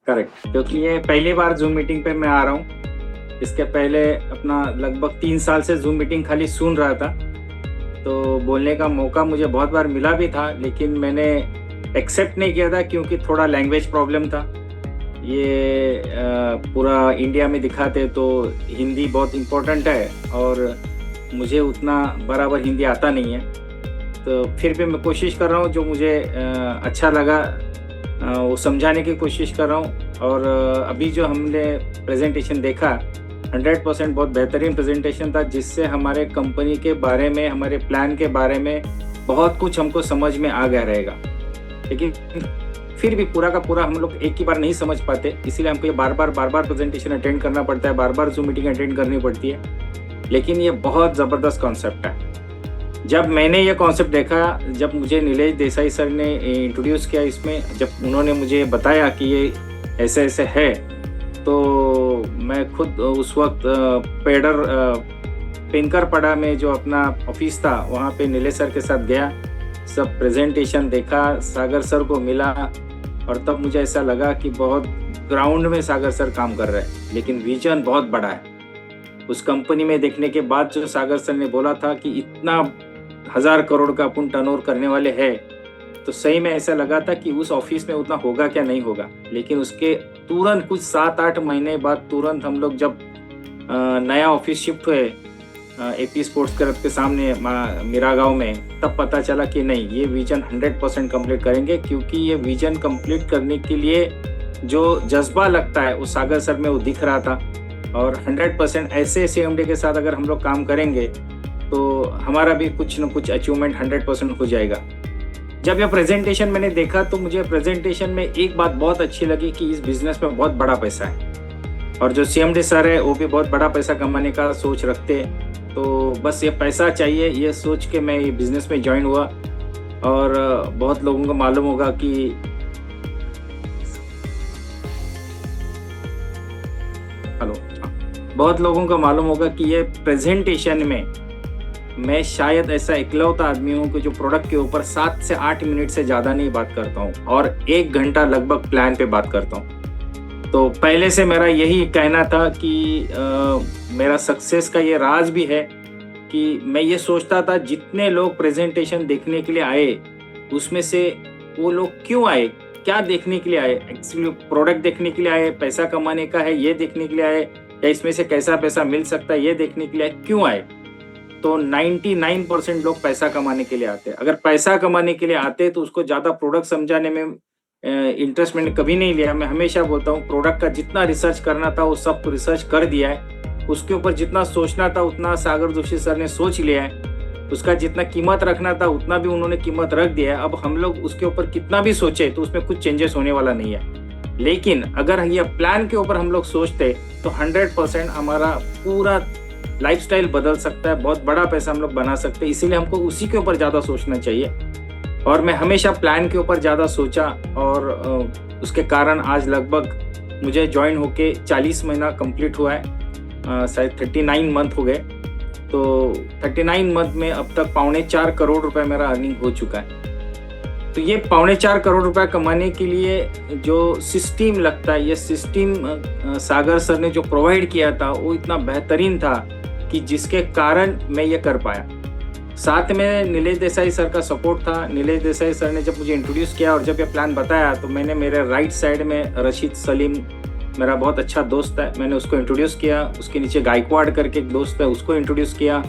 Correct, क्योंकि ये पहली बार जूम मीटिंग पे मैं आ रहा हूँ। इसके पहले अपना लगभग 3 साल से जूम मीटिंग खाली सुन रहा था। तो बोलने का मौका मुझे बहुत बार मिला भी था, लेकिन मैंने एक्सेप्ट नहीं किया था क्योंकि थोड़ा लैंग्वेज प्रॉब्लम था। ये पूरा इंडिया में दिखाते तो हिंदी बहुत इम्पोर्टेंट है और मुझे उतना बराबर हिंदी आता नहीं है। तो फिर भी मैं कोशिश कर रहा हूँ, जो मुझे अच्छा लगा वो समझाने की कोशिश कर रहा हूँ। और अभी जो हमने प्रेजेंटेशन देखा 100% बहुत बेहतरीन प्रेजेंटेशन था, जिससे हमारे कंपनी के बारे में, हमारे प्लान के बारे में बहुत कुछ हमको समझ में आ गया रहेगा। लेकिन फिर भी पूरा का पूरा हम लोग एक ही बार नहीं समझ पाते, इसीलिए हमको ये बार बार प्रेजेंटेशन अटेंड करना पड़ता है, बार बार जूम मीटिंग अटेंड करनी पड़ती है। लेकिन ये बहुत ज़बरदस्त कॉन्सेप्ट है। जब मैंने ये कॉन्सेप्ट देखा, जब मुझे नीलेश देसाई सर ने इंट्रोड्यूस किया इसमें, जब उन्होंने मुझे बताया कि ये ऐसे ऐसे है, तो मैं खुद उस वक्त पेनकर पड़ा में जो अपना ऑफिस था वहाँ पे नीलेश सर के साथ गया, सब प्रेजेंटेशन देखा, सागर सर को मिला और तब मुझे ऐसा लगा कि बहुत ग्राउंड में सागर सर काम कर रहे हैं, लेकिन विजन बहुत बड़ा है। उस कंपनी में देखने के बाद जो सागर सर ने बोला था कि इतना 1000 करोड़ का अपन टर्नओवर करने वाले हैं, तो सही में ऐसा लगा था कि उस ऑफिस में उतना होगा क्या नहीं होगा। लेकिन उसके तुरंत कुछ 7-8 महीने बाद तुरंत हम लोग जब नया ऑफिस शिफ्ट हुए एपी स्पोर्ट्स क्लब के सामने मीरा गांव में, तब पता चला कि नहीं, ये विजन 100% कंप्लीट करेंगे। क्योंकि ये विजन कंप्लीट करने के लिए जो जज्बा लगता है वो सागर सर में वो दिख रहा था। और 100% ऐसे CMD के साथ अगर हम लोग काम करेंगे तो हमारा भी कुछ न कुछ अचीवमेंट 100% हो जाएगा। जब यह प्रेजेंटेशन मैंने देखा तो मुझे प्रेजेंटेशन में एक बात बहुत अच्छी लगी कि इस बिजनेस में बहुत बड़ा पैसा है, और जो CMD सर है वो भी बहुत बड़ा पैसा कमाने का सोच रखते हैं। तो बस ये पैसा चाहिए, ये सोच के मैं ये बिजनेस में ज्वाइन हुआ। और बहुत लोगों को मालूम होगा कि बहुत लोगों को मालूम होगा कि ये प्रेजेंटेशन में मैं शायद ऐसा इकलौता आदमी हूँ कि जो प्रोडक्ट के ऊपर 7 से 8 मिनट से ज़्यादा नहीं बात करता हूँ और 1 घंटा लगभग प्लान पे बात करता हूँ। तो पहले से मेरा यही कहना था कि मेरा सक्सेस का ये राज भी है कि मैं ये सोचता था जितने लोग प्रेजेंटेशन देखने के लिए आए, उसमें से वो लोग क्यों आए, क्या देखने के लिए आए। एक्चुअली प्रोडक्ट देखने के लिए आए, पैसा कमाने का है ये देखने के लिए आए, या इसमें से कैसा पैसा मिल सकता है ये देखने के लिए क्यों आए। तो 99% लोग पैसा कमाने के लिए आते हैं। अगर पैसा कमाने के लिए आते तो उसको ज़्यादा प्रोडक्ट समझाने में इंटरेस्ट मैंने कभी नहीं लिया। मैं हमेशा बोलता हूँ प्रोडक्ट का जितना रिसर्च करना था वो सब रिसर्च कर दिया है, उसके ऊपर जितना सोचना था उतना सागर जोशी सर ने सोच लिया है, उसका जितना कीमत रखना था उतना भी उन्होंने कीमत रख दिया है। अब हम लोग उसके ऊपर कितना भी सोचे तो उसमें कुछ चेंजेस होने वाला नहीं है। लेकिन अगर ये प्लान के ऊपर हम लोग सोचते तो 100% हमारा पूरा लाइफस्टाइल बदल सकता है, बहुत बड़ा पैसा हम लोग बना सकते हैं। इसीलिए हमको उसी के ऊपर ज़्यादा सोचना चाहिए। और मैं हमेशा प्लान के ऊपर ज़्यादा सोचा और उसके कारण आज लगभग मुझे ज्वाइन होके 40 महीना कंप्लीट हुआ है, शायद 39 मंथ हो गए। तो 39 मंथ में अब तक 4.25 करोड़ रुपए मेरा अर्निंग हो चुका है। तो ये 4.25 करोड़ रुपए कमाने के लिए जो सिस्टम लगता है, ये सिस्टम सागर सर ने जो प्रोवाइड किया था वो इतना बेहतरीन था कि जिसके कारण मैं ये कर पाया। साथ में नीलेश देसाई सर का सपोर्ट था। नीलेश देसाई सर ने जब मुझे इंट्रोड्यूस किया और जब ये प्लान बताया तो मैंने मेरे राइट साइड में रशीद सलीम, मेरा बहुत अच्छा दोस्त है, मैंने उसको इंट्रोड्यूस किया। उसके नीचे गायकवाड़ करके एक दोस्त है, उसको इंट्रोड्यूस किया।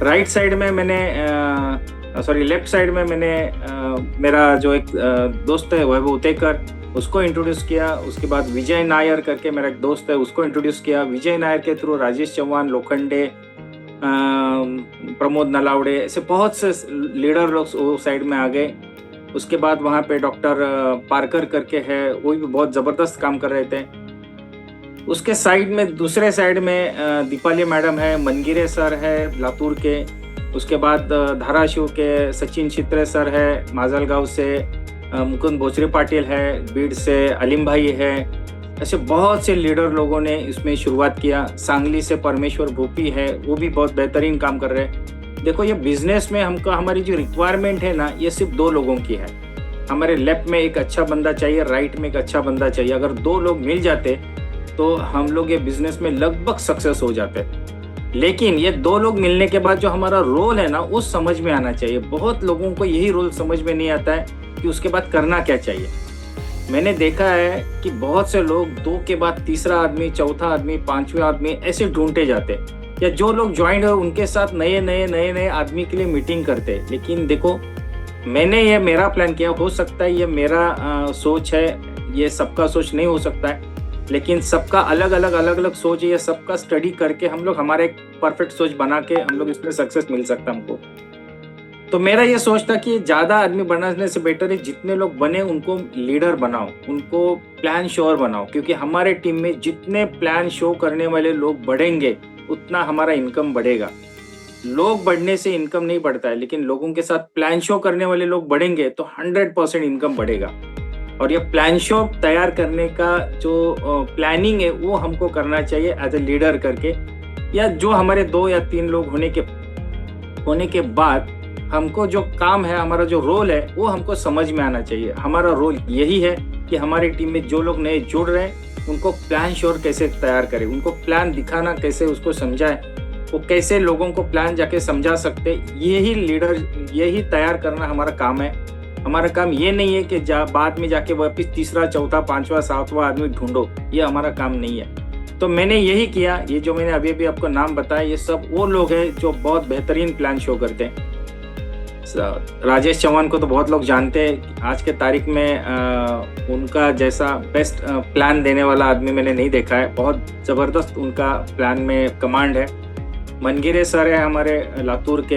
राइट साइड में मैंने लेफ्ट साइड में मैंने मेरा जो एक दोस्त है वैभव उतेकर, उसको इंट्रोड्यूस किया। उसके बाद विजय नायर करके मेरा एक दोस्त है, उसको इंट्रोड्यूस किया। विजय नायर के थ्रू राजेश चौहान, लोखंडे, प्रमोद नलावड़े, ऐसे बहुत से लीडर लोग वो साइड में आ गए। उसके बाद वहाँ पे डॉक्टर पारकर करके है, वो भी बहुत ज़बरदस्त काम कर रहे थे। उसके साइड में, दूसरे साइड में दीपाली मैडम है, मनगिरे सर है लातूर के। उसके बाद धाराशिव के सचिन चित्रे सर है, माजलगांव से मुकुंद भोसरी पाटिल है, बीड से अलीम भाई है। ऐसे बहुत से लीडर लोगों ने इसमें शुरुआत किया। सांगली से परमेश्वर भूपी है, वो भी बहुत बेहतरीन काम कर रहे हैं। देखो ये बिजनेस में हमको हमारी जो रिक्वायरमेंट है ना, ये सिर्फ 2 लोगों की है। हमारे लेफ्ट में एक अच्छा बंदा चाहिए, राइट में एक अच्छा बंदा चाहिए। अगर 2 लोग मिल जाते तो हम लोग ये बिजनेस में लगभग सक्सेस हो जाते। लेकिन ये 2 लोग मिलने के बाद जो हमारा रोल है ना, वो समझ में आना चाहिए। बहुत लोगों को यही रोल समझ में नहीं आता है कि उसके बाद करना क्या चाहिए। मैंने देखा है कि बहुत से लोग 2 के बाद तीसरा आदमी, चौथा आदमी, 5वां आदमी ऐसे ढूंढते जाते, या जो लोग ज्वाइन है उनके साथ नए नए आदमी के लिए मीटिंग करते। लेकिन देखो, मैंने ये मेरा प्लान किया, हो सकता है ये मेरा सोच है, ये सबका सोच नहीं हो सकता है, लेकिन सबका अलग अलग सोच है। ये सबका स्टडी करके हम लोग हमारा एक परफेक्ट सोच बना के हम लोग इसमें सक्सेस मिल सकता है हमको। तो मेरा ये सोच था कि ज़्यादा आदमी बनाने से बेटर है जितने लोग बने उनको लीडर बनाओ, उनको प्लान श्योर बनाओ, क्योंकि हमारे टीम में जितने प्लान शो करने वाले लोग बढ़ेंगे उतना हमारा इनकम बढ़ेगा। लोग बढ़ने से इनकम नहीं बढ़ता है, लेकिन लोगों के साथ प्लान शो करने वाले लोग बढ़ेंगे तो 100% इनकम बढ़ेगा। और ये प्लान शो तैयार करने का जो प्लानिंग है वो हमको करना चाहिए एज ए लीडर करके, या जो हमारे 2 या 3 लोग होने के बाद हमको जो काम है, हमारा जो रोल है वो हमको समझ में आना चाहिए। हमारा रोल यही है कि हमारी टीम में जो लोग नए जुड़ रहे हैं उनको प्लान श्योर कैसे तैयार करें, उनको प्लान दिखाना कैसे, उसको समझाएं, वो कैसे लोगों को प्लान जाके समझा सकते। यही तैयार करना हमारा काम है। हमारा काम ये नहीं है कि बाद में जाके वापिस तीसरा, चौथा, 5वां, 7वां आदमी ढूंढो, ये हमारा काम नहीं है। तो मैंने यही किया। ये जो मैंने अभी आपको नाम बताया, ये सब वो लोग हैं जो बहुत बेहतरीन प्लान शो करते हैं। राजेश चौहान को तो बहुत लोग जानते हैं। आज के तारीख में उनका जैसा बेस्ट प्लान देने वाला आदमी मैंने नहीं देखा है। बहुत ज़बरदस्त उनका प्लान में कमांड है। मनगिरे सर है हमारे लातूर के,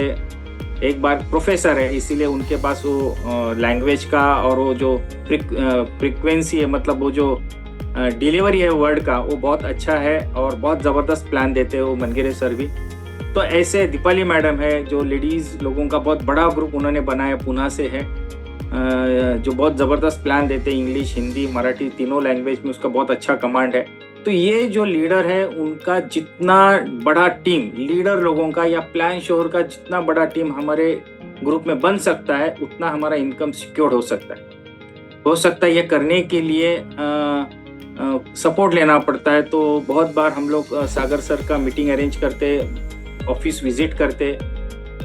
एक बार प्रोफेसर है, इसीलिए उनके पास वो लैंग्वेज का और वो जो फ्रिक्वेंसी है, मतलब वो जो डिलीवरी है वर्ड का, वो बहुत अच्छा है और बहुत ज़बरदस्त प्लान देते हैं वो मनगिरे सर भी। तो ऐसे दीपाली मैडम है जो लेडीज़ लोगों का बहुत बड़ा ग्रुप उन्होंने बनाया, पुणे से है, जो बहुत ज़बरदस्त प्लान देते हैं। इंग्लिश, हिंदी, मराठी तीनों लैंग्वेज में उसका बहुत अच्छा कमांड है। तो ये जो लीडर है उनका जितना बड़ा टीम, लीडर लोगों का या प्लान श्योर का जितना बड़ा टीम हमारे ग्रुप में बन सकता है, उतना हमारा इनकम सिक्योर हो सकता है। ये करने के लिए सपोर्ट लेना पड़ता है। तो बहुत बार हम लोग सागर सर का मीटिंग अरेंज करते, ऑफिस विजिट करते,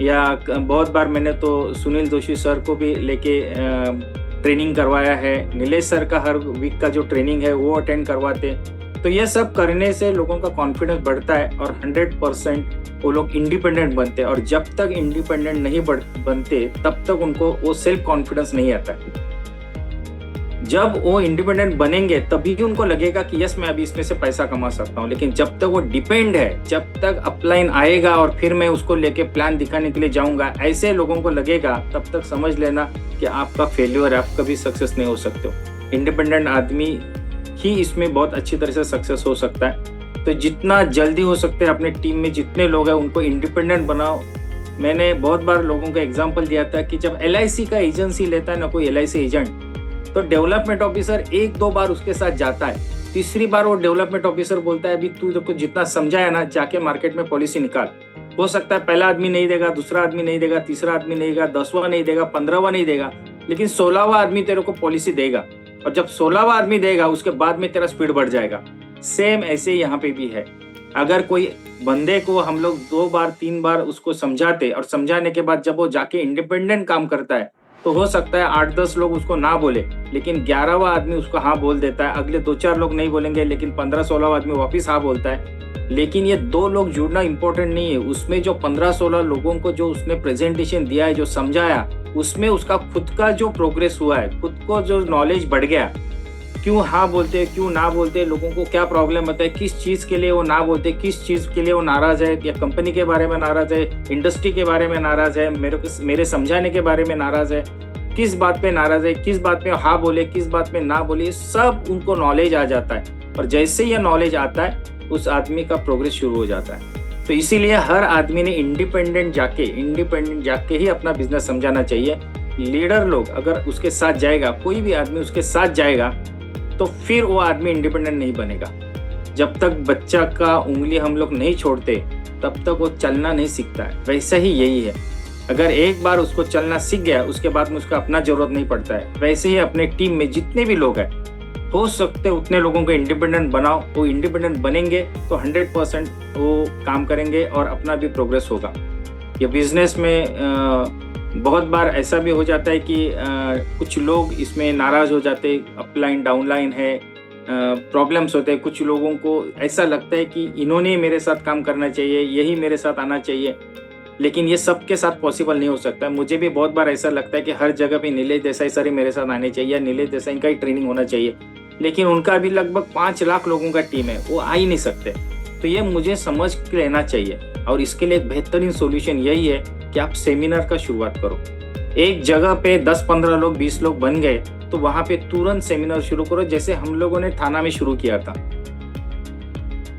या बहुत बार मैंने तो सुनील जोशी सर को भी लेके ट्रेनिंग करवाया है। नीलेश सर का हर वीक का जो ट्रेनिंग है वो अटेंड करवाते। तो ये सब करने से लोगों का कॉन्फिडेंस बढ़ता है और 100% वो लोग इंडिपेंडेंट बनते हैं। और जब तक इंडिपेंडेंट नहीं बनते तब तक उनको वो सेल्फ कॉन्फिडेंस नहीं आता है। जब वो इंडिपेंडेंट बनेंगे तभी उनको लगेगा कि यस, मैं अभी इसमें से पैसा कमा सकता हूँ। लेकिन जब तक वो डिपेंड है, जब तक अपलाइन आएगा और फिर मैं उसको लेके प्लान दिखाने के लिए जाऊंगा, ऐसे लोगों को लगेगा, तब तक समझ लेना कि आपका फेल्योर है, आप कभी सक्सेस नहीं हो सकते हो। इंडिपेंडेंट आदमी ही इसमें बहुत अच्छी तरह से सक्सेस हो सकता है। तो जितना जल्दी हो सकते हैं अपने टीम में जितने लोग हैं उनको इंडिपेंडेंट बनाओ। मैंने बहुत बार लोगों को एग्जांपल दिया था कि जब LIC का एजेंसी लेता है ना कोई LIC एजेंट, तो डेवलपमेंट ऑफिसर 1-2 बार उसके साथ जाता है। तीसरी बार वो डेवलपमेंट ऑफिसर बोलता है, अभी तू तो जितना समझाया ना, जाके मार्केट में पॉलिसी निकाल। हो सकता है पहला आदमी नहीं देगा, दूसरा आदमी नहीं देगा, तीसरा आदमी नहीं देगा, 10वां नहीं देगा, 15वां नहीं देगा, लेकिन 16वां आदमी तेरे को पॉलिसी देगा। और जब 16वां आदमी देगा उसके बाद में तेरा स्पीड बढ़ जाएगा। सेम ऐसे यहाँ पे भी है। अगर कोई बंदे को हम लोग 2 बार 3 बार उसको समझाते और समझाने के बाद जब वो जाके इंडिपेंडेंट काम करता है, तो हो सकता है 8-10 लोग उसको ना बोले, लेकिन 11वां आदमी उसको हाँ बोल देता है। अगले 2-4 लोग नहीं बोलेंगे, लेकिन 15-16वां आदमी वापिस हाँ बोलता है। लेकिन ये 2 लोग जुड़ना इंपॉर्टेंट नहीं है। उसमें जो 15-16 लोगों को जो उसने प्रेजेंटेशन दिया है, जो समझाया, उसमें उसका खुद का जो प्रोग्रेस हुआ है, खुद को जो नॉलेज बढ़ गया। क्यों हाँ बोलते, क्यों ना बोलते, लोगों को क्या प्रॉब्लम होता है, किस चीज़ के लिए वो ना बोलते, किस चीज़ के लिए वो नाराज़ है, या कंपनी के बारे में नाराज़ है, इंडस्ट्री के बारे में नाराज़ है, मेरे समझाने के बारे में नाराज़ है, किस बात पे नाराज़ है, किस बात पे हाँ बोले, किस बात पे ना बोले, सब उनको नॉलेज आ जाता है। और जैसे ही नॉलेज आता है उस आदमी का प्रोग्रेस शुरू हो जाता है। तो इसीलिए हर आदमी ने इंडिपेंडेंट जाके ही अपना बिजनेस समझाना चाहिए। लीडर लोग अगर उसके साथ जाएगा, कोई भी आदमी उसके साथ जाएगा, तो फिर वो आदमी इंडिपेंडेंट नहीं बनेगा। जब तक बच्चा का उंगली हम लोग नहीं छोड़ते तब तक वो चलना नहीं सीखता है। वैसा ही यही है। अगर एक बार उसको चलना सीख गया उसके बाद में उसका अपना जरूरत नहीं पड़ता है। वैसे ही अपने टीम में जितने भी लोग हैं हो सकते उतने लोगों को इंडिपेंडेंट बनाओ। वो इंडिपेंडेंट बनेंगे तो 100% वो काम करेंगे और अपना भी प्रोग्रेस होगा। ये बिजनेस में बहुत बार ऐसा भी हो जाता है कि कुछ लोग इसमें नाराज हो जाते, अपलाइन डाउनलाइन है, प्रॉब्लम्स होते हैं। कुछ लोगों को ऐसा लगता है कि इन्होंने मेरे साथ काम करना चाहिए, यही मेरे साथ आना चाहिए, लेकिन ये सबके साथ पॉसिबल नहीं हो सकता। मुझे भी बहुत बार ऐसा लगता है कि हर जगह पे नीलेश देसाई सर ही मेरे साथ आने चाहिए या नीलेश देसाई का ही ट्रेनिंग होना चाहिए, लेकिन उनका भी लगभग 5 लाख लोगों का टीम है, वो आ ही नहीं सकते। तो ये मुझे समझ के लेना चाहिए और इसके लिए एक बेहतरीन सॉल्यूशन यही है कि आप सेमिनार का शुरुआत करो। एक जगह पे 10-15 लोग 20 लोग बन गए तो वहां पे तुरंत सेमिनार शुरू करो, जैसे हम लोगों ने थाना में शुरू किया था।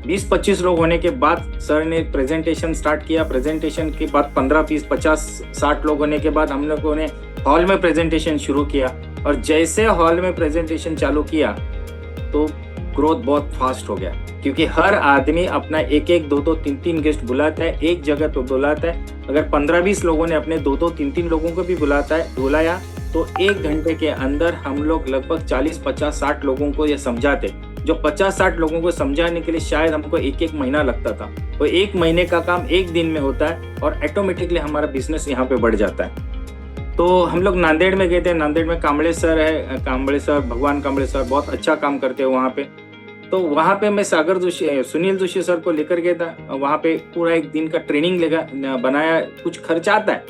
20-25 लोग होने के बाद सर ने प्रेजेंटेशन स्टार्ट किया। प्रेजेंटेशन के बाद 15, 20, 50, 60 लोग होने के बाद हम लोगों ने हॉल में प्रेजेंटेशन शुरू किया और जैसे हॉल में प्रेजेंटेशन चालू किया तो ग्रोथ बहुत फास्ट हो गया, क्योंकि हर आदमी अपना 1-1, 2-2, 3-3 गेस्ट बुलाता है, एक जगह पे बुलाता है। अगर 15-20 लोगों ने अपने 2-2, 3-3 लोगों को भी बुलाया तो 1 घंटे के अंदर हम लोग लगभग 40, 50, 60 लोगों को ये समझाते। जो 50-60 लोगों को समझाने के लिए शायद हमको 1-1 महीना लगता था, वो 1 महीने का काम 1 दिन में होता है और ऑटोमेटिकली हमारा बिजनेस यहाँ पे बढ़ जाता है। तो हम लोग नांदेड़ में गए थे। नांदेड़ में कांबळे सर है, कांबळे सर, भगवान कांबळे सर बहुत अच्छा काम करते हैं वहाँ पे। तो वहाँ पे मैं सुनील जोशी सर को लेकर गया था। वहाँ पे पूरा 1 दिन का ट्रेनिंग बनाया। कुछ खर्चा आता है,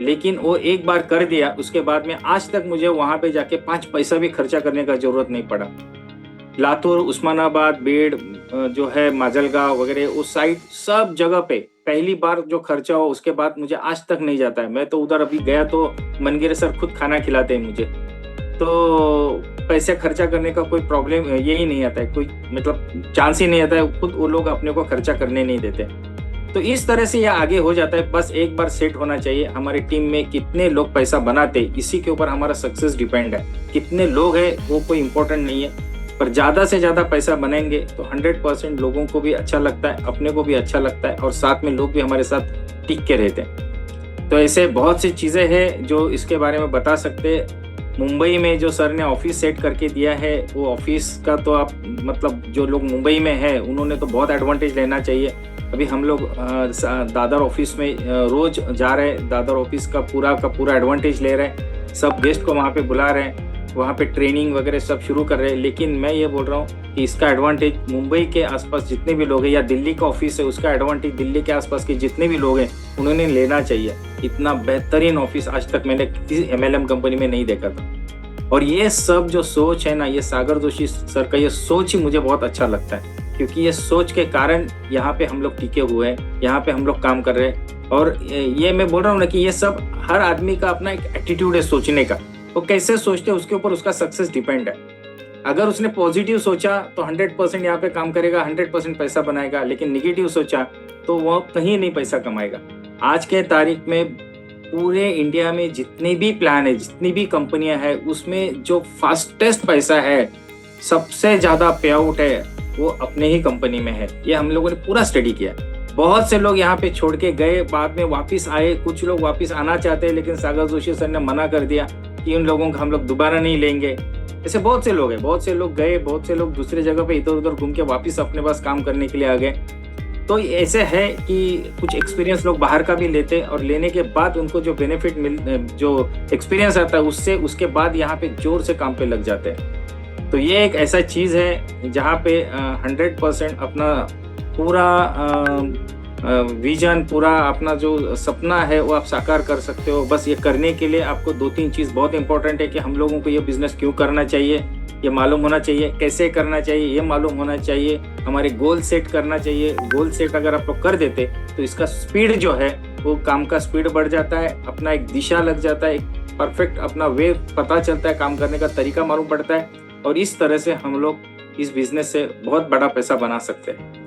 लेकिन वो एक बार कर दिया उसके बाद में आज तक मुझे वहाँ पे जाके 5 पैसा भी खर्चा करने का जरूरत नहीं पड़ा। लातूर, उस्मानाबाद, बेड जो है, माजलगांव वगैरह, उस साइड सब जगह पे पहली बार जो खर्चा हो उसके बाद मुझे आज तक नहीं जाता है। मैं तो उधर अभी गया तो मनगिरे सर खुद खाना खिलाते हैं मुझे, तो पैसे खर्चा करने का कोई प्रॉब्लम यही नहीं आता है, कोई मतलब चांस ही नहीं आता है। खुद वो लोग अपने को खर्चा करने नहीं देते। तो इस तरह से यह आगे हो जाता है। बस एक बार सेट होना चाहिए। हमारी टीम में कितने लोग पैसा बनाते, इसी के ऊपर हमारा सक्सेस डिपेंड है। कितने लोग हैं वो कोई इम्पोर्टेंट नहीं है, पर ज्यादा से ज्यादा पैसा बनाएंगे तो 100% लोगों को भी अच्छा लगता है, अपने को भी अच्छा लगता है और साथ में लोग भी हमारे साथ टिक के रहते हैं। तो ऐसे बहुत सी चीजें हैं जो इसके बारे में बता सकते। मुंबई में जो सर ने ऑफिस सेट करके दिया है, वो ऑफिस का तो आप मतलब जो लोग मुंबई में है उन्होंने तो बहुत एडवांटेज लेना चाहिए। अभी हम लोग दादर ऑफिस में रोज जा रहे हैं, दादर ऑफिस का पूरा एडवांटेज ले रहे हैं। सब गेस्ट को वहाँ पे बुला रहे हैं, वहाँ पे ट्रेनिंग वगैरह सब शुरू कर रहे हैं। लेकिन मैं ये बोल रहा हूँ कि इसका एडवांटेज मुंबई के आसपास जितने भी लोग हैं या दिल्ली का ऑफिस है उसका एडवांटेज दिल्ली के आसपास के जितने भी लोग हैं उन्होंने लेना चाहिए। इतना बेहतरीन ऑफिस आज तक मैंने किसी MLM कंपनी में नहीं देखा था। और ये सब जो सोच है ना, ये सागर जोशी सर का ये सोच ही मुझे बहुत अच्छा लगता है, क्योंकि ये सोच के कारण यहाँ पे हम लोग टिके हुए हैं, यहाँ पे हम लोग काम कर रहे हैं। और ये मैं बोल रहा हूँ ना कि ये सब हर आदमी का अपना एक एटीट्यूड है सोचने का। वो कैसे सोचते हैं उसके ऊपर उसका सक्सेस डिपेंड है। अगर उसने पॉजिटिव सोचा तो 100% यहाँ पे काम करेगा, 100% पैसा बनाएगा। लेकिन निगेटिव सोचा तो वो कहीं नहीं पैसा कमाएगा। आज के तारीख में पूरे इंडिया में जितने भी प्लान है, जितनी भी कंपनियां हैं, उसमें जो फास्टेस्ट पैसा है, सबसे ज्यादा पे आउट है, वो अपने ही कंपनी में है। ये हम लोगों ने पूरा स्टडी किया। बहुत से लोग यहाँ पे छोड़ के गए, बाद में वापस आए। कुछ लोग वापस आना चाहते हैं, लेकिन सागर जोशी सर ने मना कर दिया कि उन लोगों को हम लोग दोबारा नहीं लेंगे। ऐसे बहुत से लोग हैं, बहुत से लोग गए, बहुत से लोग दूसरे जगह पे इधर उधर घूम के वापस अपने पास काम करने के लिए आ गए। तो ऐसे है कि कुछ एक्सपीरियंस लोग बाहर का भी लेते हैं और लेने के बाद उनको जो बेनिफिट जो एक्सपीरियंस आता है उससे उसके बाद यहाँ पे जोर से काम पे लग जाते हैं। तो ये एक ऐसा चीज़ है जहाँ पे 100% अपना पूरा विजन, पूरा अपना जो सपना है वो आप साकार कर सकते हो। बस ये करने के लिए आपको 2-3 चीज़ बहुत इंपॉर्टेंट है कि हम लोगों को ये बिजनेस क्यों करना चाहिए ये मालूम होना चाहिए, कैसे करना चाहिए ये मालूम होना चाहिए, हमारे गोल सेट करना चाहिए। गोल सेट अगर आप लोग कर देते तो इसका स्पीड जो है वो काम का स्पीड बढ़ जाता है, अपना एक दिशा लग जाता है, एक परफेक्ट अपना वे पता चलता है, काम करने का तरीका मालूम पड़ता है और इस तरह से हम लोग इस बिजनेस से बहुत बड़ा पैसा बना सकते हैं।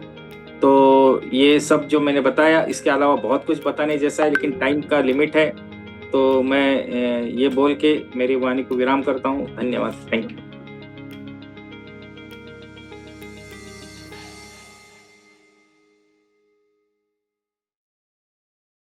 तो ये सब जो मैंने बताया, इसके अलावा बहुत कुछ बताने जैसा है, लेकिन टाइम का लिमिट है। तो मैं ये बोल के मेरी वाणी को विराम करता हूँ। धन्यवाद। Thank you.